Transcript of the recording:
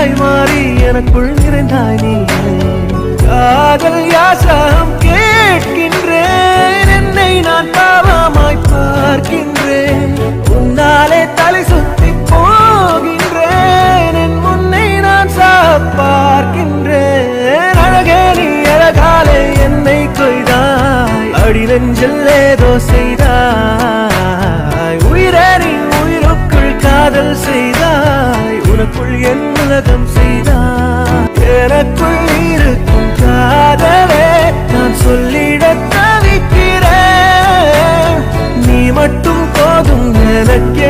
ஒளியாய் மாறி எனக்குள் நிறைந்தாய் நீ. காதல் யாசகம் கேட்கின்றேன், என்னை நான் பாவமாய் பார்க்கின்றேன். உன்னாலே தலை சுத்தி போகின்றேன், என் முன்னை நான் பார்க்கின்றேன். அழகே நீ அழகாலே என்னை கொய்தாய், அடி நெஞ்சில் ஏதோ செய்தாய். உயிரே நீ உயிருக்குள் காதல் செய்தாய், உனக்குள் என் உலகம் செய்தாய். எனக்குள் இருக்கும் காதலே நான் சொல்லிட தவிக்கிறேன், நீ மட்டும் போதும் எனக்கு.